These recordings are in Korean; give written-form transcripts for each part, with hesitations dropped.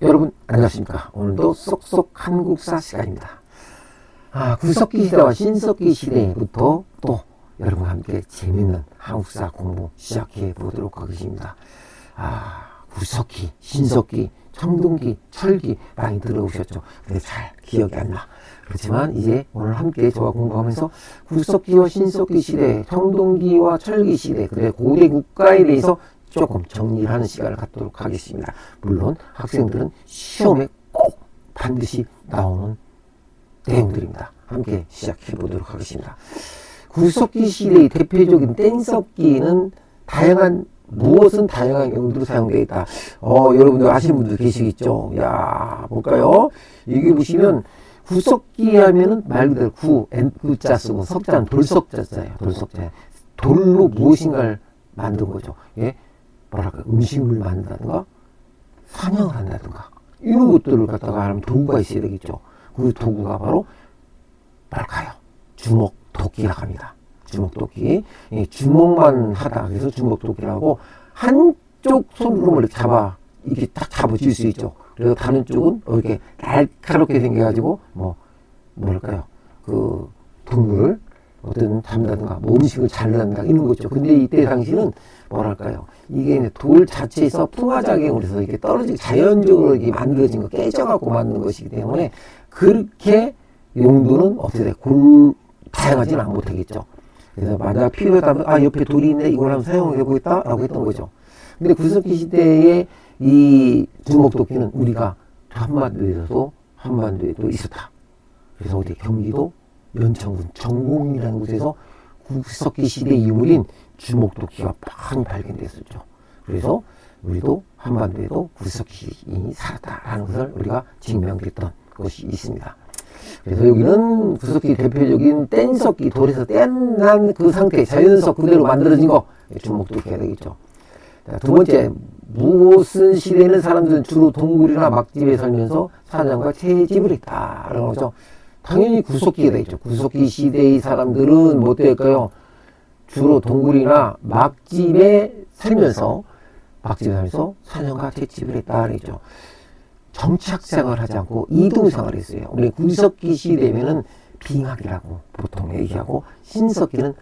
여러분 안녕하십니까. 오늘도 쏙쏙 한국사 시간입니다. 구석기 시대와 신석기 시대부터 또 여러분과 함께 재미있는 한국사 공부 시작해 보도록 하겠습니다. 구석기, 신석기, 청동기, 철기 많이 들어오셨죠. 근데 잘 기억이 안 나. 그렇지만 이제 오늘 함께 저와 공부하면서 구석기와 신석기 시대, 청동기와 철기 시대, 그리고 고대 국가에 대해서 조금 정리를 하는 시간을 갖도록 하겠습니다. 물론 학생들은 시험에 꼭 반드시 나오는 내용들입니다. 함께 시작해 보도록 하겠습니다. 구석기 시대의 대표적인 땡석기는 무엇은 다양한 용도로 사용되어 있다. 여러분들 아시는 분들 계시겠죠? 볼까요? 여기 보시면 구석기 하면은 말 그대로 구자 쓰고 석자는 돌석자자예요. 돌석자. 돌로 무엇인가를 만든 거죠. 음식물 만든다든가 사냥을 한다든가 이런 것들을 갖다가 하면 도구가 있어야 되겠죠. 그 도구가 바로 뭘까요? 주먹도끼라고 합니다. 주먹도끼. 주먹만 하다 그래서 주먹도끼라고 한쪽 손으로 이렇게 딱 잡아줄 수 있죠. 그래서 다른 쪽은 이렇게 날카롭게 생겨가지고 동물을 어떤 잡는다든가 음식을 잘라낸다 이런 거죠. 근데 이때 당시는 이게 돌 자체에서 풍화작용을 해서 이렇게 떨어지게 자연적으로 이렇게 만들어진 거 깨져갖고 만든 것이기 때문에 그렇게 용도는 다양하지는 못하겠죠. 그래서 만약 필요하다면 옆에 돌이 있네 이걸 한번 사용해 보겠다라고 했던 거죠. 근데 구석기 시대에 이 주먹도끼는 우리가 한반도에도 있었다. 그래서 어디 경기도 연천군 정곡이라는 곳에서 구석기 시대 유물인 주먹도끼가 많이 발견됐었죠. 그래서 우리도 한반도에도 구석기인이 살았다라는 것을 우리가 증명됐던 것이 있습니다. 그래서 여기는 구석기 대표적인 뗀석기, 돌에서 뗀난 그 상태, 자연석 그대로 만들어진 거 주먹도끼가 되겠죠. 두 번째, 무슨 시대에는 사람들은 주로 동굴이나 막집에 살면서 사냥과 채집을 했다라는 거죠. 당연히 구석기가 되겠죠. 구석기 시대의 사람들은 뭐 될까요? 주로 동굴이나 막집에 살면서 사냥과 채집을 했다는 거죠. 정착생활을 하지 않고 이동생활을 했어요. 우리 구석기 시대면은 빙하기라고 보통 얘기하고 신석기는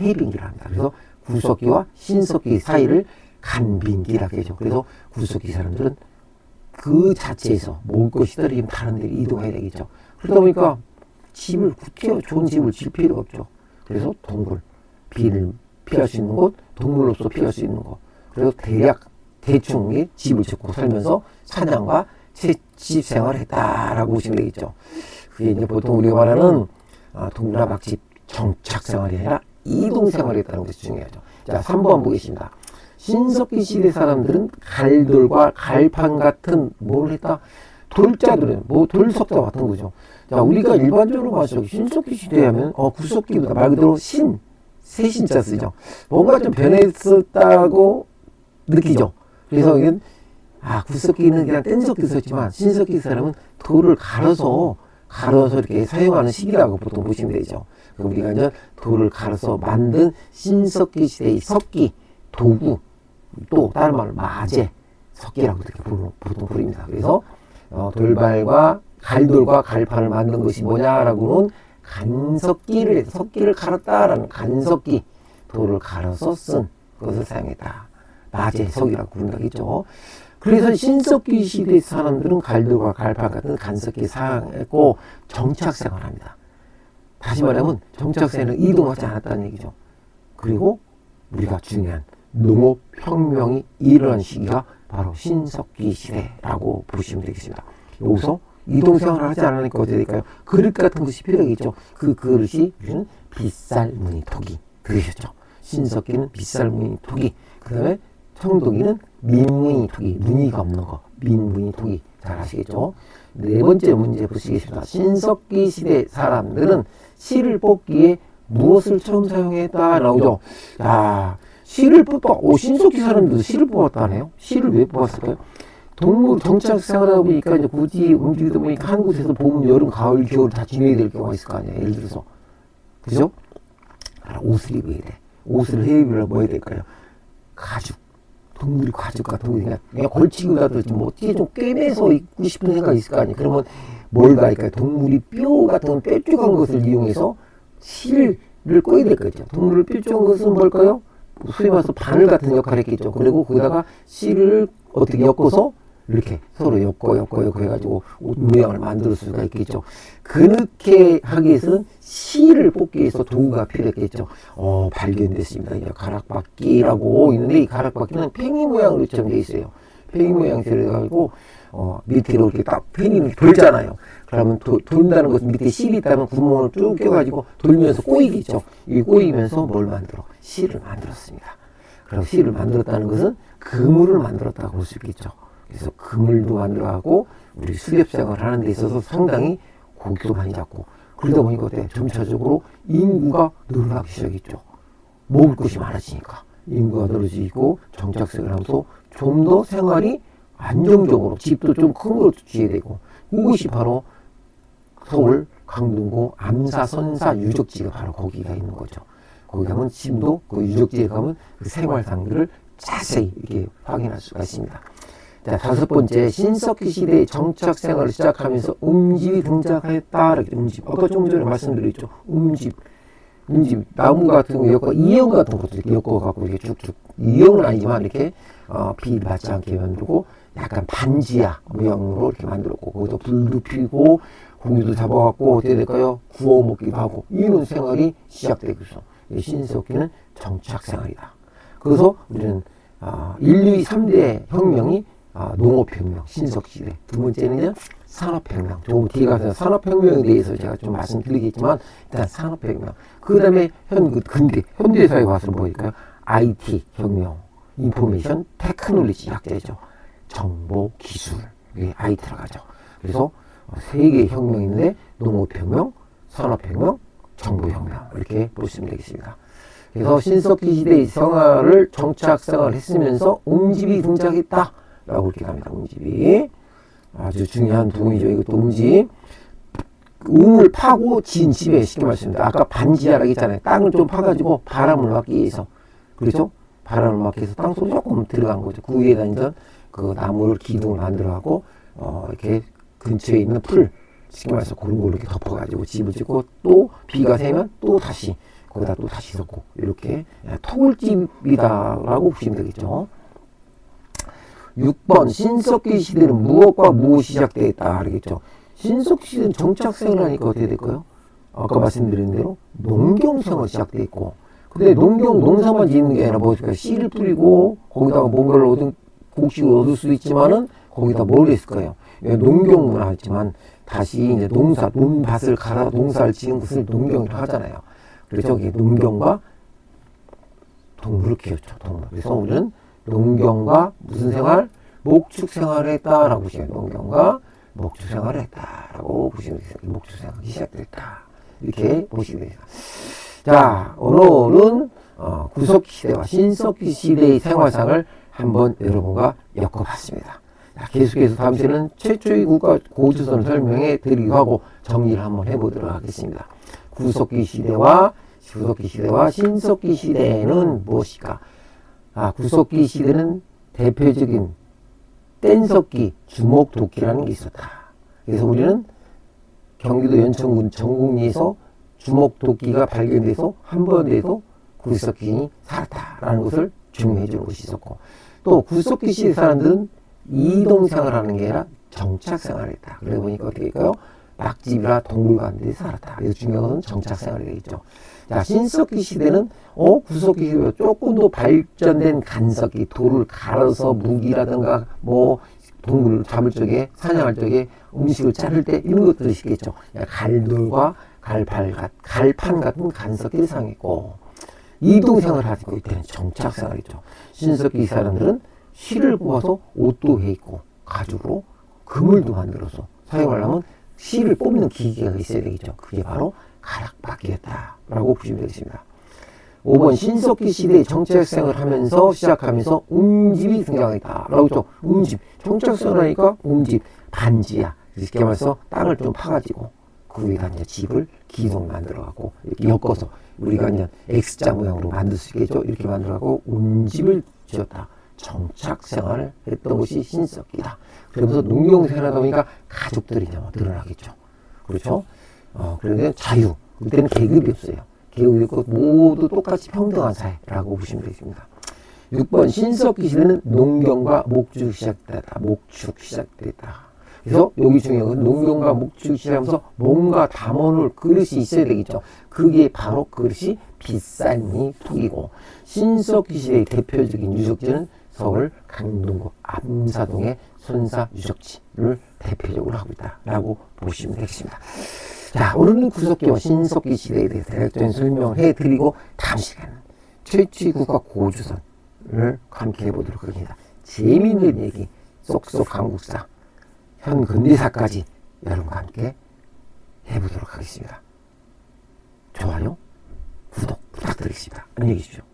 해빙기라고 합니다. 그래서 구석기와 신석기 사이를 간빙기라고 하죠. 그래서 구석기 사람들은 그 자체에서 먹을 것이 떨어지면 다른 데로 이동해야 되겠죠. 그러다 보니까 좋은 집을 질 필요가 없죠. 그래서 동굴, 비를 피할 수 있는 곳, 동물로서 피할 수 있는 곳. 그래서 대충 집을 짓고 살면서 사냥과 채집 생활을 했다라고 보시면 되겠죠. 그게 이제 보통 우리가 말하는 동굴이나 막집 정착 생활이 아니라 이동 생활이 있다는 것이 중요하죠. 자, 3번 보겠습니다. 신석기 시대 사람들은 갈돌과 갈판 같은 뭘 했다? 돌자들은 돌석자 같은 거죠. 자, 우리가 일반적으로 봐서 신석기 시대 하면 구석기보다 말 그대로 새 신자 쓰죠. 뭔가 좀 변했었다고 느끼죠. 그래서 이건 구석기는 그냥 뗀석기 썼지만 신석기 사람은 돌을 갈아서 이렇게 사용하는 시기라고 보통 보시면 되죠. 우리가 이제 돌을 갈아서 만든 신석기 시대의 석기, 도구, 또 다른 말로 마제, 석기라고 이렇게 보통 부릅니다. 그래서 갈돌과 갈판을 만든 것이 뭐냐라고는 간석기를 해서 석기를 갈았다라는 간석기, 돌을 갈아서 쓴 것을 사용했다. 마제, 석이라고 부른다겠죠. 그래서 신석기 시대 사람들은 갈돌과 갈판 같은 간석기 사용했고 정착생활을 합니다. 다시 말하면 정착생활은 이동하지 않았다는 얘기죠. 그리고 우리가 중요한 농업혁명이 일어난 시기가 바로 신석기 시대라고 보시면 되겠습니다. 여기서 이동생활을 하지 않으니까 어떻게 될까요? 그릇 같은 것이 필요하겠죠. 그 그릇이 빗살무늬 토기 그릇이었죠. 신석기는 빗살무늬 토기, 그 다음에 청동기는 민무늬 토기, 무늬가 없는 거, 민무늬 토기. 잘 아시겠죠? 네 번째 문제 보시겠습니다. 신석기 시대 사람들은 실을 뽑기에 무엇을 처음 사용했다 나오죠. 실을 신석기 사람들도 실을 뽑았다네요. 실을 왜 뽑았을까요? 동물 정착 생활하다 보니까 이제 굳이 움직이다 보니까 한 곳에서 봄, 여름, 가을, 겨울 다 지내야 될 경우가 있을 거 아니에요. 예를 들어서. 그죠? 옷을 입어야 돼. 옷을 해입으려면 뭐 해야 될까요? 가죽. 동물이 과즙 같은 거 그냥 걸치고라도 뭐 어떻게 좀 꿰매서 입고 싶은 생각이 있을 거 아니에요. 그러면 뭘 갈까요? 동물이 뼈 같은 뾰족한 것을 이용해서 실을 꺼야 될 거죠. 동물을 뾰족한 것은 뭘까요? 소위 말해서 바늘 같은 역할을 했겠죠. 그리고 거기다가 실을 어떻게 엮어서 이렇게 서로 엮고 해가지고 옷 모양을 만들 수가 있겠죠. 그렇게 하기 위해서는 실을 뽑기 위해서 도구가 필요했겠죠. 발견됐습니다. 이제 가락바퀴라고 있는데 이 가락바퀴는 팽이 모양으로 되어 있어요. 팽이 모양처럼 해가지고 밑으로 이렇게 딱 팽이를 돌잖아요. 그러면 돈다는 것은 밑에 실이 있다면 구멍을 쭉 껴가지고 돌면서 꼬이겠죠. 이 꼬이면서 뭘 만들어? 실을 만들었습니다. 그럼 실을 만들었다는 것은 그물을 만들었다고 볼 수 있겠죠. 그래서 그물도 만들어가고 우리 수렵 생활을 하는 데 있어서 상당히 고기도 많이 잡고 그러다 보니까 어때? 점차적으로 인구가 늘어나기 시작했죠. 먹을 것이 많아지니까 인구가 늘어지고 정착생을 하면서 좀 더 생활이 안정적으로 집도 좀 큰 걸 지어야 되고 그것이 바로 서울 강동구 암사 선사 유적지가 바로 거기가 있는 거죠. 거기 가면 지금도 그 유적지에 가면 그 생활상들을 자세히 이렇게 확인할 수가 있습니다. 자, 다섯 번째, 신석기 시대의 정착 생활을 시작하면서 음집이 등장했다. 음집. 아까 좀 전에 말씀드렸죠. 음집. 나무 같은 거 엮어, 이형 같은 것도 이렇게 엮어갖고 이렇게 쭉쭉. 이형은 아니지만 이렇게, 비를 맞지 않게 만들고 약간 반지하 모양으로 이렇게 만들었고, 거기서 불도 피고, 고기도 잡아갖고 어떻게 될까요? 구워 먹기도 하고, 이런 생활이 시작되고 있어. 신석기는 정착 생활이다. 그래서 우리는, 인류의 3대 혁명이 농업혁명, 신석시대. 두 번째는 산업혁명. 조금 뒤에 가서 산업혁명에 대해서 제가 좀 말씀드리겠지만, 일단 산업혁명. 그 다음에 현대사에 와서 뭐일까요? IT혁명, 인포메이션 테크놀로지 약자죠. 정보, 기술. 이게 IT라고 하죠. 그래서 세 개의 혁명이 있는데, 농업혁명, 산업혁명, 정보혁명. 이렇게 보시면 되겠습니다. 그래서 신석기 시대의 생활을 정착 생활을 했으면서 음집이 등장했다. 라고 이렇게 합니다. 음집이 아주 중요한 동이죠. 이것도 음집. 음을 파고 지은 집에 쉽게 말씀드립니다. 아까 반지하라고 했잖아요. 땅을 좀 파가지고 바람을 막기 위해서, 그렇죠? 바람을 막기 위해서 땅속에 조금 들어간 거죠. 그 위에다 이제 그 나무를 기둥을 만들어가고 이렇게 근처에 있는 풀, 쉽게 말해서 그런 걸로 이렇게 덮어가지고 집을 짓고 또 비가 새면 또 다시 거기다 또 다시 덮고 이렇게 토굴집이다라고 보시면 되겠죠. 6번 신석기 시대는 무엇과 무엇이 시작되었다 그러겠죠. 신석기 시대는 정착생을 하니까 어떻게 될까요? 아까 말씀드린 대로 농경생활이 시작되었고, 근데 농사만 짓는 게 아니라 뭐니까 씨를 뿌리고 거기다가 뭔가를 곡식을 얻을 수도 있지만은 거기다 뭘 했을까요? 농경문화 했지만 다시 이제 논밭을 갈아 농사를 지은 것을 농경이라고 하잖아요. 그래서 이게 농경과 동물을 키웠죠. 동물. 그래서 우리는 농경과 무슨 생활? 목축 생활을 했다라고 보시면 농경과 목축 생활을 했다라고 보시면 되겠습니다. 목축 생활이 시작됐다. 이렇게 보시면 됩니다. 자, 오늘은 구석기 시대와 신석기 시대의 생활상을 한번 여러분과 엮어봤습니다. 자, 계속해서 다음 시에는 최초의 국가 고조선을 설명해 드리기도 하고 정리를 한번 해보도록 하겠습니다. 구석기 시대와 신석기 시대는 무엇일까? 구석기 시대는 대표적인 뗀석기, 주먹도끼라는 게 있었다. 그래서 우리는 경기도 연천군 정곡리에서 주먹도끼가 발견돼서 한 번에도 구석기인이 살았다라는 것을 증명해 주는 것이 있었고, 또 구석기 시대 사람들은 이동생활을 하는 게 아니라 정착생활을 했다. 그러다 보니까 어떻게 할까요? 낙집이나 동굴관들이 살았다. 그래서 중요한 것은 정착생활이 되겠죠. 자, 신석기 시대는 구석기 시대가 조금 더 발전된 간석기, 돌을 갈아서 무기라든가 뭐 동물을 잡을 적에, 사냥할 적에, 음식을 자를 때 이런 것들이 있겠죠. 갈돌과 갈판 같은 간석기를 사용했고, 이동생활을 하고 이때는 정착생활이죠. 신석기 사람들은 실을 뽑아서 옷도 해입고 가죽으로 그물도 만들어서 사용하려면 실을 뽑는 기계가 있어야 되겠죠. 그게 바로 가락바퀴였다라고 보시면 되겠습니다. 5번 신석기 시대의 정착생활을 하면서 시작하면서 음집이 등장했다라고 했죠. 음집, 정착생활 하니까 음집, 반지하. 이렇게 말해서 땅을 좀 파가지고 그 위에다 이제 집을 기둥 만들어갖고 이렇게 엮어서 우리가 이제 X자 모양으로 만들 수 있겠죠. 이렇게 만들어갖고 음집을 지었다. 정착 생활을 했던 곳이 신석기다. 그러면서 농경 생활하다 보니까 가족들이 늘어나겠죠. 그렇죠? 그런데 자유. 그때는 계급이 없어요. 계급이 없고 모두 똑같이 평등한 사회라고 보시면 되겠습니다. 6번 신석기 시대는 농경과 목축이 시작됐다. 그래서 여기 중요한 건 농경과 목축이 시작하면서 뭔가 담아놓을 그릇이 있어야 되겠죠. 그게 바로 그릇이 빗산이 툭이고, 신석기 시대의 대표적인 유적지는 서울 강동구 암사동의 선사 유적지를 대표적으로 하고 있다라고 보시면 되겠습니다. 자, 오늘은 구석기와 신석기 시대에 대해서 대략적인 설명을 해드리고, 다음 시간은 최치구가 고조선을 함께 해보도록 하겠습니다. 재미있는 얘기, 쏙쏙 한국사, 현 근대사까지 여러분과 함께 해보도록 하겠습니다. 좋아요, 구독 부탁드리겠습니다. 안녕히 계십시오.